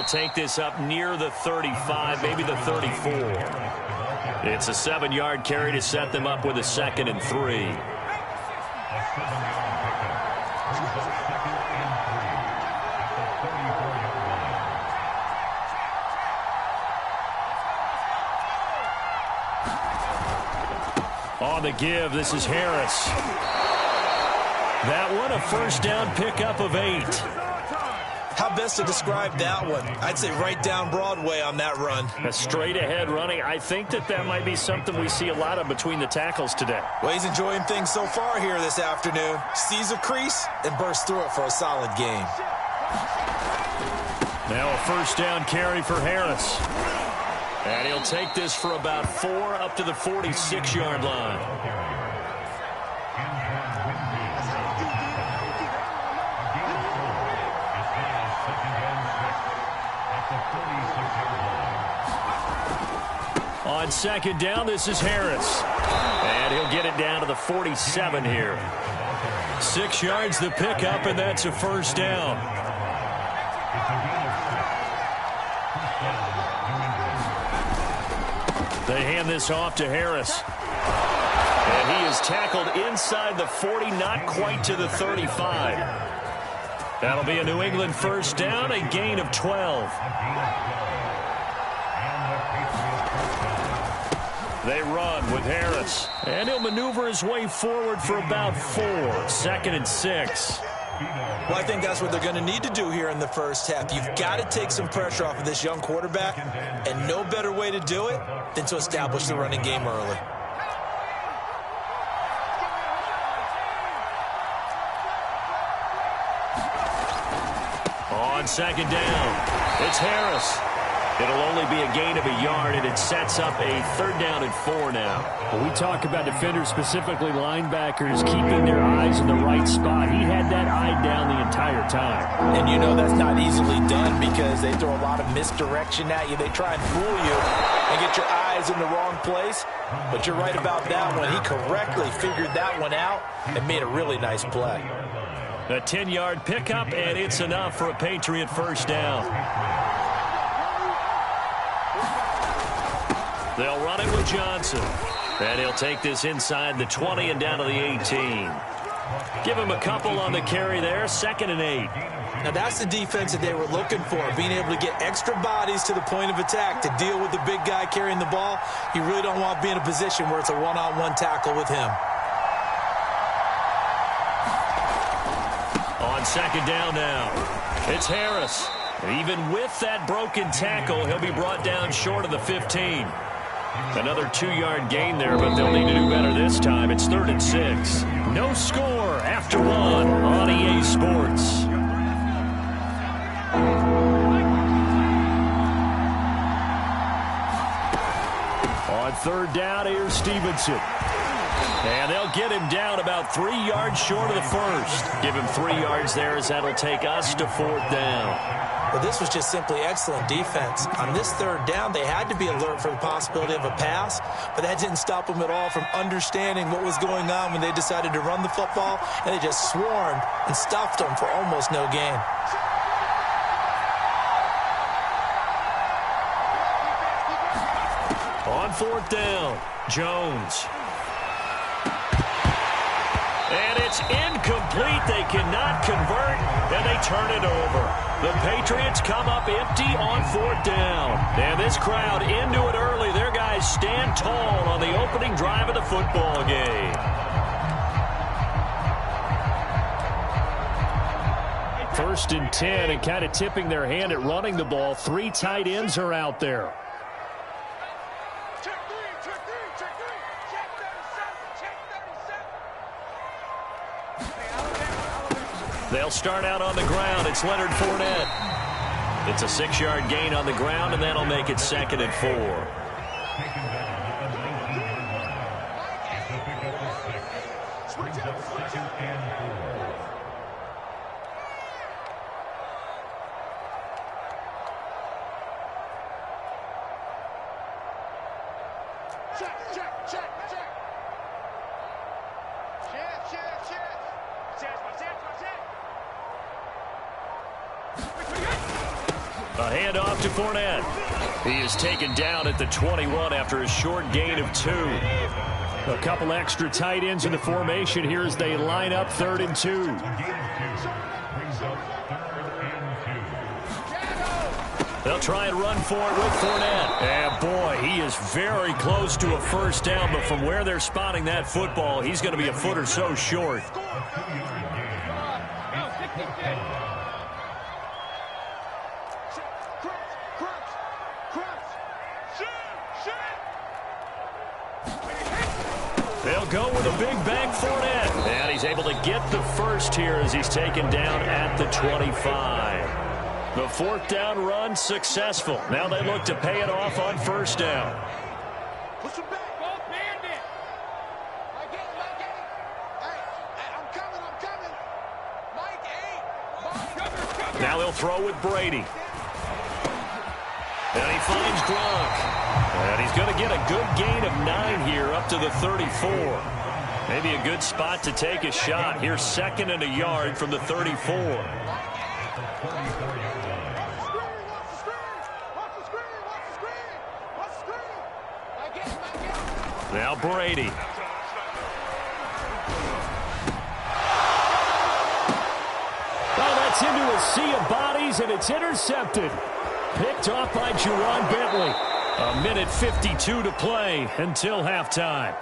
he'll take this up near the 35, maybe the 34. It's a 7-yard carry to set them up with a 2nd and 3. On the give, this is Harris. That one, a first down pickup of 8. How best to describe that one? I'd say right down Broadway on that run. A straight-ahead running. I think that might be something we see a lot of between the tackles today. Well, he's enjoying things so far here this afternoon. Sees a crease and bursts through it for a solid gain. Now a first down carry for Harris. And he'll take this for about 4 up to the 46-yard line. On 2nd down, this is Harris. And he'll get it down to the 47 here. 6 yards the pickup, and that's a first down. They hand this off to Harris. And he is tackled inside the 40, not quite to the 35. That'll be a New England first down, a gain of 12. They run with Harris. And he'll maneuver his way forward for about 4. 2nd and 6. Well, I think that's what they're going to need to do here in the first half. You've got to take some pressure off of this young quarterback, and no better way to do it than to establish the running game early. On 2nd down, it's Harris. It'll only be a gain of a yard, and it sets up a 3rd down and 4 now. When we talk about defenders, specifically linebackers, keeping their eyes in the right spot. He had that eye down the entire time. And you know that's not easily done because they throw a lot of misdirection at you. They try and fool you and get your eyes in the wrong place. But you're right about that one. He correctly figured that one out and made a really nice play. A 10-yard pickup, and it's enough for a Patriot first down. They'll run it with Johnson. And he'll take this inside the 20 and down to the 18. Give him a couple on the carry there. 2nd and 8. Now that's the defense that they were looking for, being able to get extra bodies to the point of attack to deal with the big guy carrying the ball. You really don't want to be in a position where it's a one-on-one tackle with him. On 2nd down now, it's Harris. And even with that broken tackle, he'll be brought down short of the 15. Another 2-yard gain there, but they'll need to do better this time. It's 3rd and 6. No score after 1 on EA Sports. On 3rd down, here's Stevenson. And they'll get him down about 3 yards short of the first. Give him 3 yards there as that'll take us to 4th down. Well, this was just simply excellent defense. On this 3rd down, they had to be alert for the possibility of a pass, but that didn't stop them at all from understanding what was going on when they decided to run the football, and they just swarmed and stuffed them for almost no gain. On 4th down, Jones. And it's incomplete. They cannot convert, and they turn it over. The Patriots come up empty on 4th down. And this crowd into it early. Their guys stand tall on the opening drive of the football game. 1st and 10, and kind of tipping their hand at running the ball. 3 tight ends are out there. They'll start out on the ground. It's Leonard Fournette. It's a 6-yard gain on the ground, and that'll make it 2nd and 4. A handoff to Fournette. He is taken down at the 21 after a short gain of 2. A couple extra tight ends in the formation here as they line up 3rd and 2. They'll try and run for it with Fournette. And, boy, he is very close to a first down, but from where they're spotting that football, he's going to be a foot or so short. They'll go with a big bank Fournette. And he's able to get the first here as he's taken down at the 25. The 4th down run successful. Now they look to pay it off on 1st down. Push him back. Go, bandit. I get it. Hey, I'm coming. Mike, 8. Now he'll throw with Brady. And he finds Gronk. And he's going to get a good gain of 9 here up to the 34. Maybe a good spot to take a shot. Here's 2nd and a yard from the 34. Now Brady. Oh, that's into a sea of bodies, and it's intercepted. Picked off by Jerron Bentley. A minute 52 to play until halftime.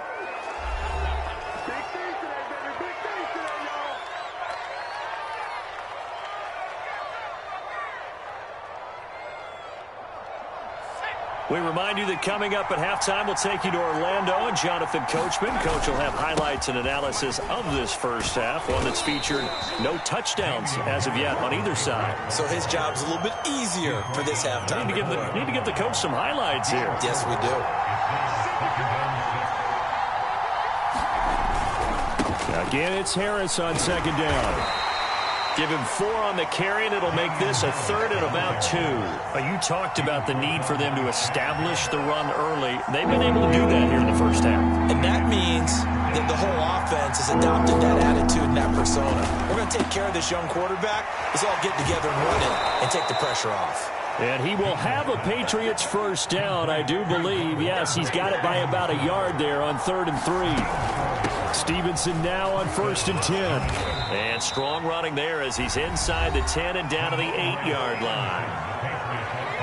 We remind you that coming up at halftime, we'll take you to Orlando and Jonathan Coachman. Coach will have highlights and analysis of this first half, one that's featured no touchdowns as of yet on either side. So his job's a little bit easier for this halftime. Need to give the coach some highlights here. Yes, we do. Again, it's Harris on 2nd down. Give him 4 on the carry, and it'll make this a 3rd and about 2. You talked about the need for them to establish the run early. They've been able to do that here in the first half. And that means that the whole offense has adopted that attitude and that persona. We're going to take care of this young quarterback. Let's all get together and run it and take the pressure off. And he will have a Patriots first down, I do believe. Yes, he's got it by about a yard there on 3rd and 3. Stevenson now on 1st and 10. And strong running there as he's inside the 10 and down to the 8-yard line.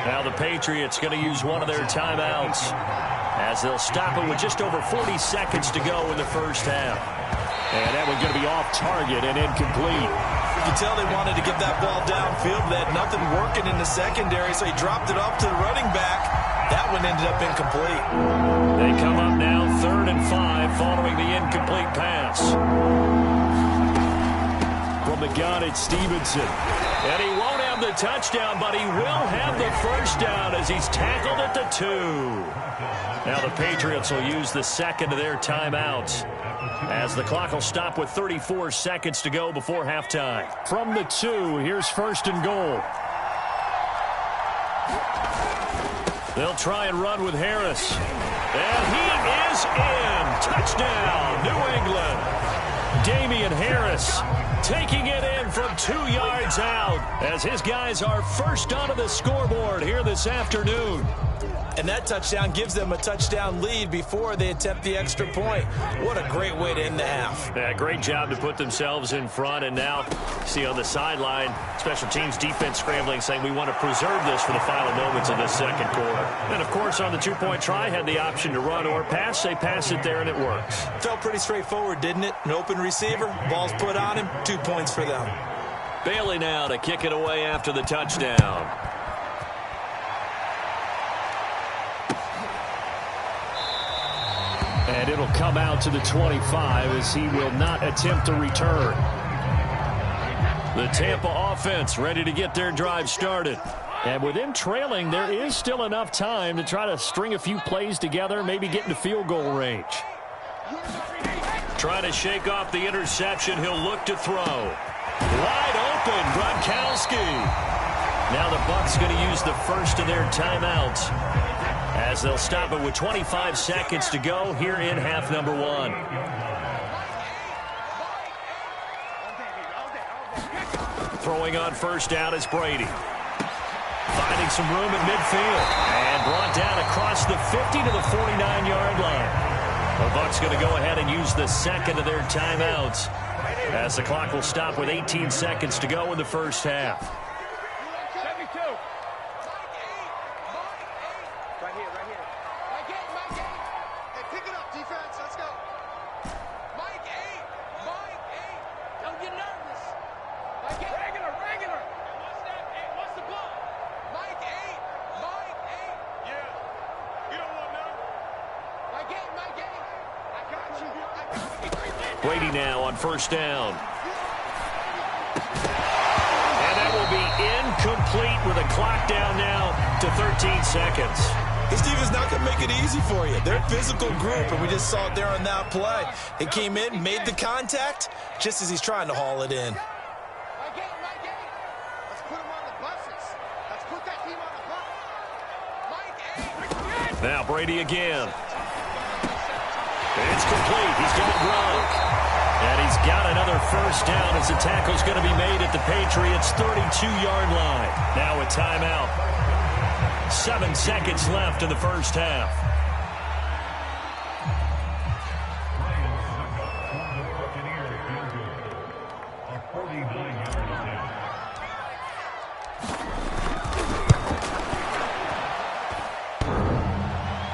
Now the Patriots going to use one of their timeouts as they'll stop it with just over 40 seconds to go in the first half. And that one's going to be off target and incomplete. You can tell they wanted to get that ball downfield. They had nothing working in the secondary, so he dropped it up to the running back. That one ended up incomplete. They come up now 3rd and 5 following the incomplete pass. From the gun, it's Stevenson. And he won't have the touchdown, but he will have the first down as he's tackled at the 2. Now the Patriots will use the 2nd of their timeouts as the clock will stop with 34 seconds to go before halftime. From the 2, here's 1st and goal. They'll try and run with Harris. And he is in. Touchdown, New England. Damian Harris taking it in from 2 yards out as his guys are first onto the scoreboard here this afternoon. And that touchdown gives them a touchdown lead before they attempt the extra point. What a great way to end the half. Yeah, great job to put themselves in front. And now, see on the sideline, special teams defense scrambling, saying we want to preserve this for the final moments of this 2nd quarter. And, of course, on the 2-point try, had the option to run or pass. They pass it there, and it works. Felt pretty straightforward, didn't it? An open receiver, ball's put on him, 2 points for them. Bailey now to kick it away after the touchdown. And it'll come out to the 25 as he will not attempt a return. The Tampa offense ready to get their drive started. And with them trailing, there is still enough time to try to string a few plays together, maybe get into field goal range. Trying to shake off the interception. He'll look to throw. Wide open, Gronkowski. Now the Bucs going to use the first of their timeouts as they'll stop it with 25 seconds to go here in half number 1. Throwing on first down is Brady. Finding some room at midfield. And brought down across the 50 to the 49-yard line. The Bucs going to go ahead and use the second of their timeouts, as the clock will stop with 18 seconds to go in the first half. Brady now on first down. And that will be incomplete with a clock down now to 13 seconds. This defense not going to make it easy for you. They're a physical group, and we just saw it there on that play. He came in, made the contact, just as he's trying to haul it in. Let's put him on the buses. Let's put that team on the bus. Now Brady again. It's complete. He's got Gronk. And he's got another first down as the tackle's going to be made at the Patriots' 32-yard line. Now a timeout. 7 seconds left in the first half.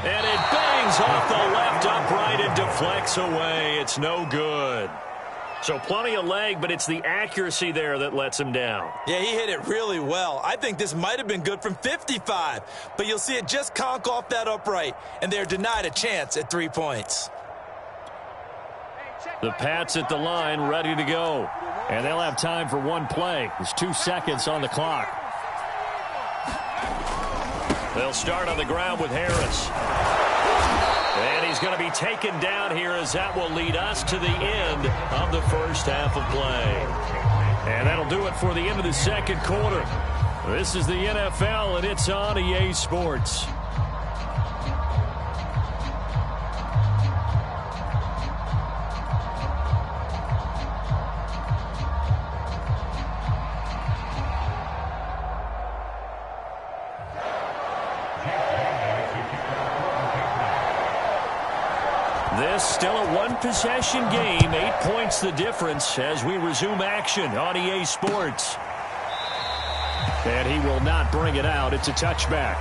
And it bangs off the left upright and deflects away. It's no good. So plenty of leg, but it's the accuracy there that lets him down. Yeah, he hit it really well. I think this might have been good from 55, but you'll see it just conk off that upright, and they're denied a chance at 3 points. The Pats at the line, ready to go. And they'll have time for one play. There's 2 seconds on the clock. They'll start on the ground with Harris. And he's going to be taken down here, as that will lead us to the end of the first half of play. And that'll do it for the end of the second quarter. This is the NFL, and it's on EA Sports. This still a one-possession game. 8 points the difference as we resume action on EA Sports. And he will not bring it out. It's a touchback.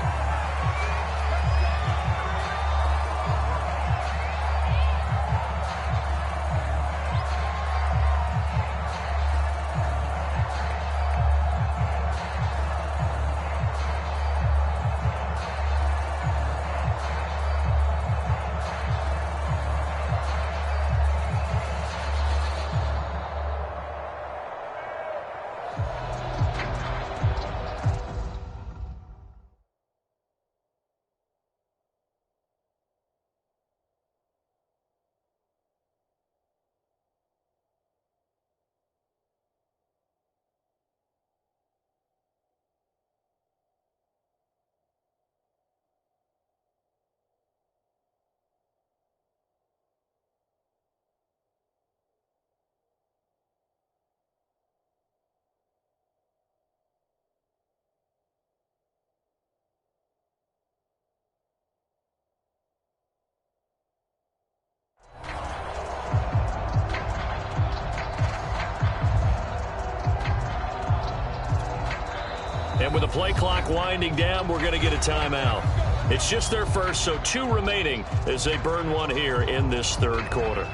And with the play clock winding down, we're going to get a timeout. It's just their first, so 2 remaining as they burn one here in this third quarter.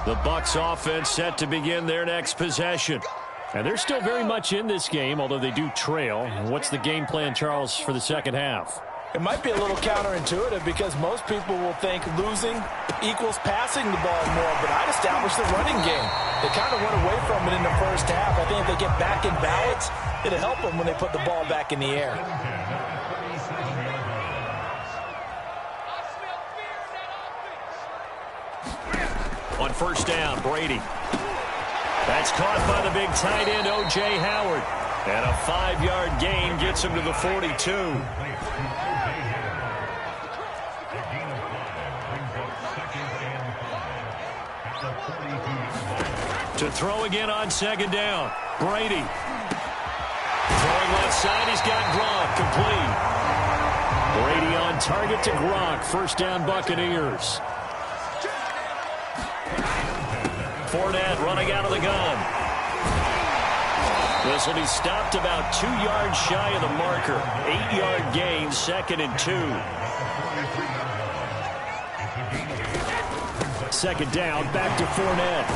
The Bucs offense set to begin their next possession. And they're still very much in this game, although they do trail. What's the game plan, Charles, for the second half? It might be a little counterintuitive because most people will think losing equals passing the ball more, but I'd establish the running game. They kind of went away from it in the first half. I think if they get back in balance, it'll help them when they put the ball back in the air. On first down, Brady. That's caught by the big tight end, O.J. Howard. And a 5-yard gain gets him to the 42. To throw again on second down, Brady. Throwing left side, he's got Gronk, complete. Brady on target to Gronk, first down Buccaneers. Fournette running out of the gun. This will be stopped about 2 yards shy of the marker. 8-yard gain, 2nd and 2. Second down, back to Fournette.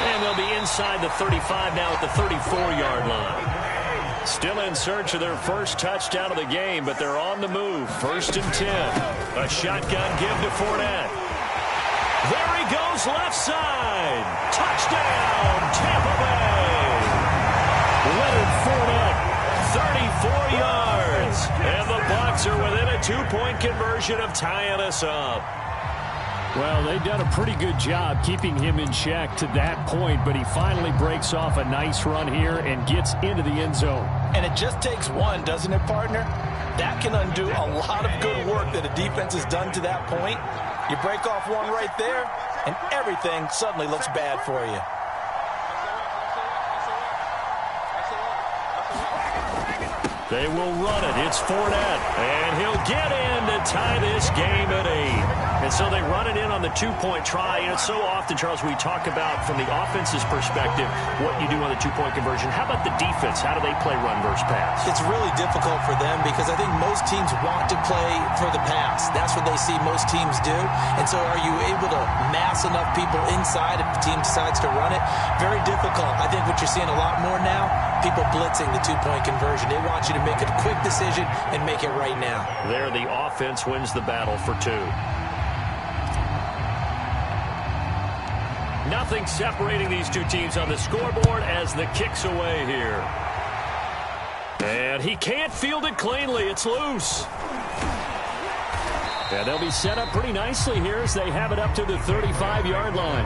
And they'll be inside the 35 now at the 34-yard line. Still in search of their first touchdown of the game, but they're on the move. 1st and 10. A shotgun give to Fournette. There he goes, left side. Touchdown, Tampa Bay. Leonard Fournette, 34 yards. And the Bucs are within a 2-point conversion of tying us up. Well, they've done a pretty good job keeping him in check to that point, but he finally breaks off a nice run here and gets into the end zone. And it just takes one, doesn't it, partner? That can undo a lot of good work that a defense has done to that point. You break off one right there, and everything suddenly looks bad for you. They will run it. It's Fournette, and he'll get in to tie this game at 8. And so they run it in on the 2-point try. And it's so often, Charles, we talk about from the offense's perspective what you do on the 2-point conversion. How about the defense? How do they play run versus pass? It's really difficult for them because I think most teams want to play for the pass. That's what they see most teams do. And so are you able to mass enough people inside if the team decides to run it? Very difficult. I think what you're seeing a lot more now, people blitzing the 2-point conversion. They want you to make a quick decision and make it right now. There, the offense wins the battle for 2. Nothing separating these two teams on the scoreboard as the kick's away here. And he can't field it cleanly. It's loose. And they'll be set up pretty nicely here as they have it up to the 35-yard line.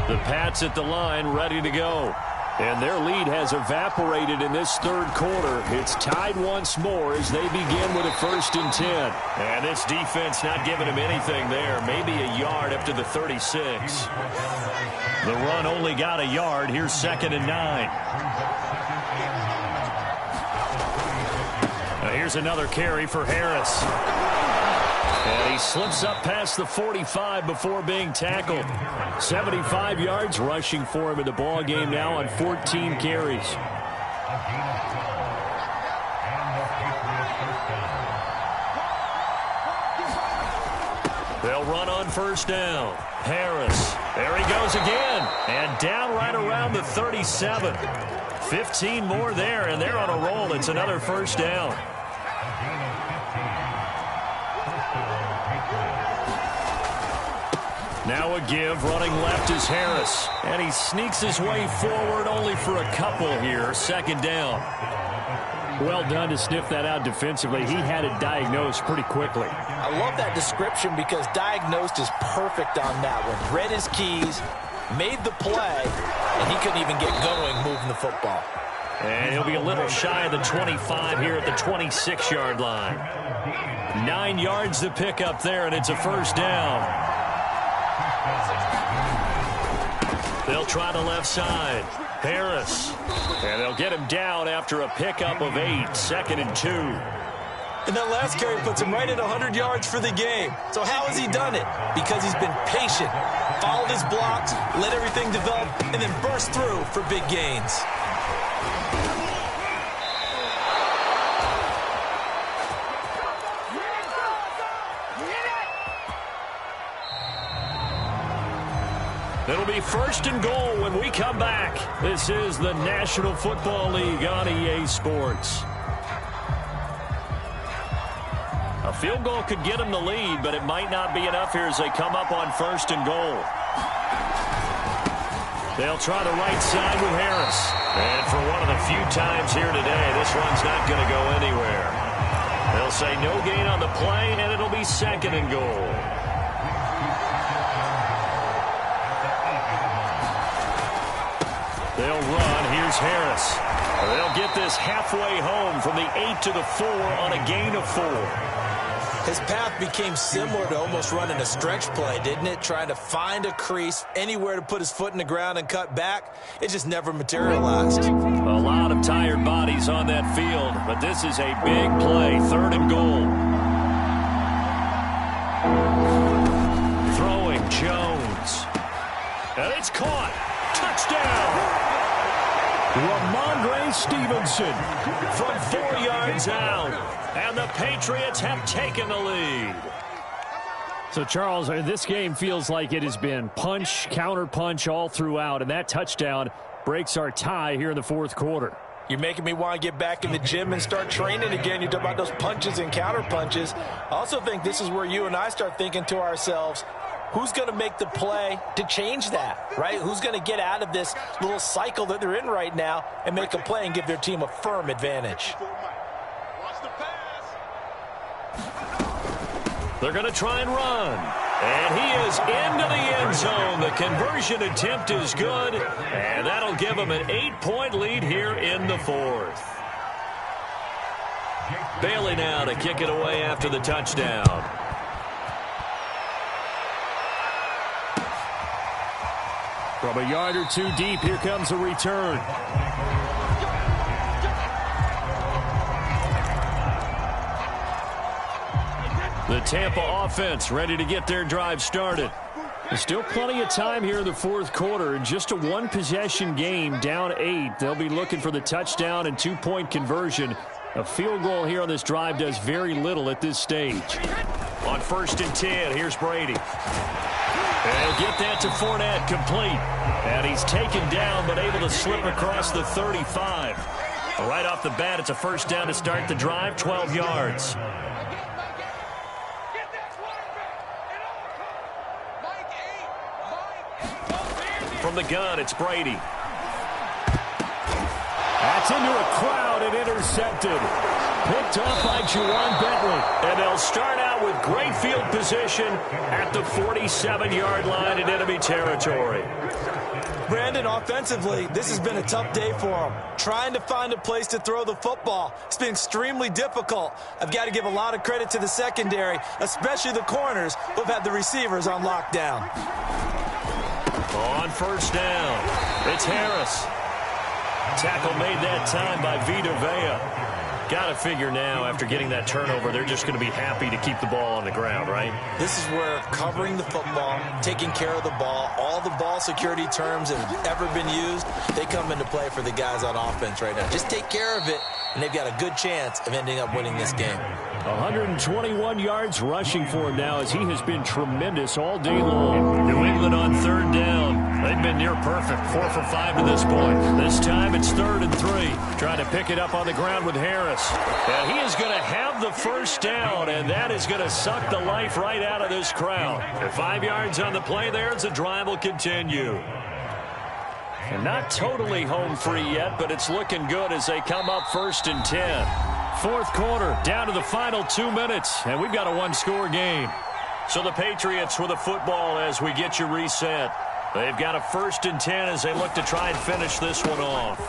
The Pats at the line, ready to go. And their lead has evaporated in this third quarter. It's tied once more as they begin with a 1st and 10. And this defense not giving him anything there. Maybe a yard up to the 36. The run only got a yard. Here's 2nd and 9. Now here's another carry for Harris. And he slips up past the 45 before being tackled. 75 yards rushing for him in the ball game now on 14 carries. They'll run on 1st down. Harris. There he goes again. And down right around the 37. 15 more there, and they're on a roll. It's another 1st down. Now a give, running left is Harris. And he sneaks his way forward only for a couple here. 2nd down. Well done to sniff that out defensively. He had it diagnosed pretty quickly. I love that description because diagnosed is perfect on that one. Read his keys, made the play, and he couldn't even get going moving the football. And he'll be a little shy of the 25 here at the 26-yard line. 9 yards to pick up there, and it's a 1st down. They'll try the left side. Harris. And they'll get him down after a pickup of 8. 2nd and 2. And that last carry puts him right at 100 yards for the game. So how has he done it? Because he's been patient, followed his blocks, let everything develop, and then burst through for big gains. It'll be 1st and goal when we come back. This is the National Football League on EA Sports. A field goal could get them the lead, but it might not be enough here as they come up on 1st and goal. They'll try the right side with Harris. And for one of the few times here today, this this one's not going to go anywhere. They'll say no gain on the play, and it'll be 2nd and goal. They'll run. Here's Harris. They'll get this halfway home from the 8 to the 4 on a gain of 4. His path became similar to almost running a stretch play, didn't it? Trying to find a crease, anywhere to put his foot in the ground and cut back. It just never materialized. A lot of tired bodies on that field, but this is a big play, 3rd and goal. Throwing Jones. And it's caught. Touchdown. Ramondre Stevenson from 4 yards out. And the Patriots have taken the lead. So, Charles, this game feels like it has been punch, counter-punch all throughout, and that touchdown breaks our tie here in the 4th quarter. You're making me want to get back in the gym and start training again. You talk about those punches and counter punches. I also think this is where you and I start thinking to ourselves, who's going to make the play to change that, right? Who's going to get out of this little cycle that they're in right now and make a play and give their team a firm advantage? They're going to try and run. And he is into the end zone. The conversion attempt is good. And that'll give him an 8-point lead here in the 4th. Bailey now to kick it away after the touchdown. From a yard or two deep, here comes a return. The Tampa offense ready to get their drive started. There's still plenty of time here in the 4th quarter. In just a 1-possession game, down 8. They'll be looking for the touchdown and 2-point conversion. A field goal here on this drive does very little at this stage. On 1st and 10, here's Brady. They'll get that to Fournette, complete. And he's taken down, but able to slip across the 35. Right off the bat, it's a 1st down to start the drive, 12 yards. From the gun, it's Brady. That's into a crowd and intercepted. Picked off by Juwan Bentley. And they'll start out with great field position at the 47-yard line in enemy territory. Brandon, offensively, this has been a tough day for him. Trying to find a place to throw the football. It's been extremely difficult. I've got to give a lot of credit to the secondary, especially the corners who've had the receivers on lockdown. On 1st down, it's Harris. Tackle made that time by Vita Vea. Got to figure now, after getting that turnover, they're just going to be happy to keep the ball on the ground, right? This is where covering the football, taking care of the ball, all the ball security terms that have ever been used, they come into play for the guys on offense right now. Just take care of it, and they've got a good chance of ending up winning this game. 121 yards rushing for him now as he has been tremendous all day long. New England on 3rd down. They've been near perfect, 4 for 5 to this point. This time it's 3rd and 3. Trying to pick it up on the ground with Harris. And he is going to have the 1st down, and that is going to suck the life right out of this crowd. At 5 yards on the play there, as the drive will continue. And not totally home free yet, but it's looking good as they come up 1st and 10. 4th quarter, down to the final 2 minutes, and we've got a 1-score game. So the Patriots with the football as we get you reset. They've got a 1st and 10 as they look to try and finish this one off.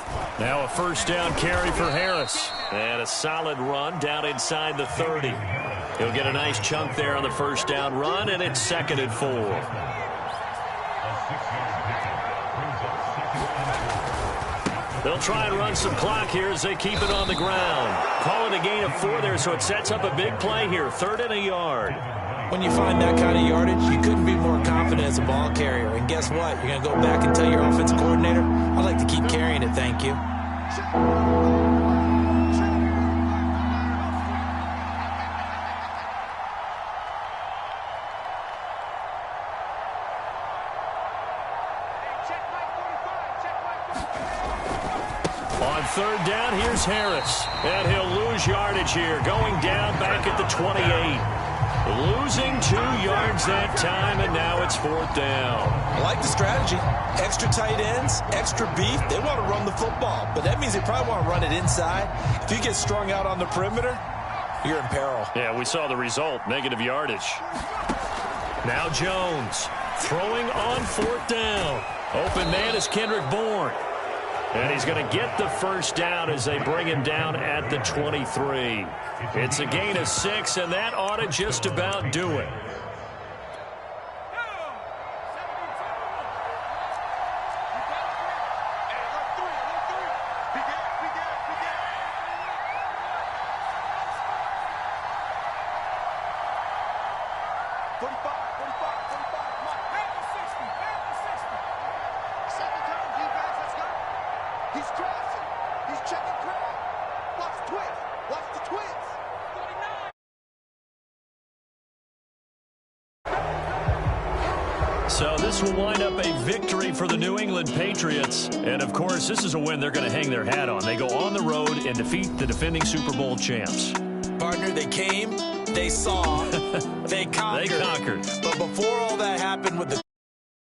Now a 1st down carry for Harris. And a solid run down inside the 30. He'll get a nice chunk there on the 1st down run, and it's 2nd and 4. They'll try and run some clock here as they keep it on the ground. Call it a gain of 4 there, so it sets up a big play here. 3rd and a yard. When you find that kind of yardage, you couldn't be more confident as a ball carrier. And guess what? You're going to go back and tell your offensive coordinator, I'd like to keep carrying it, thank you. On 3rd down, here's Harris. And he'll lose yardage here, going down back at the 28. Losing 2 yards that time, and now it's 4th down. I like the strategy. Extra tight ends, extra beef. They want to run the football, but that means they probably want to run it inside. If you get strung out on the perimeter, you're in peril. Yeah, we saw the result, negative yardage. Now Jones throwing on 4th down. Open man is Kendrick Bourne. And he's going to get the first down as they bring him down at the 23. It's a gain of 6, and that ought to just about do it. He's crossing. He's checking crowd. Watch the twist. Watch the twist. 49. So this will wind up a victory for the New England Patriots. And, of course, this is a win they're going to hang their hat on. They go on the road and defeat the defending Super Bowl champs. Partner, they came, they saw, they conquered. They conquered. But before all that happened with the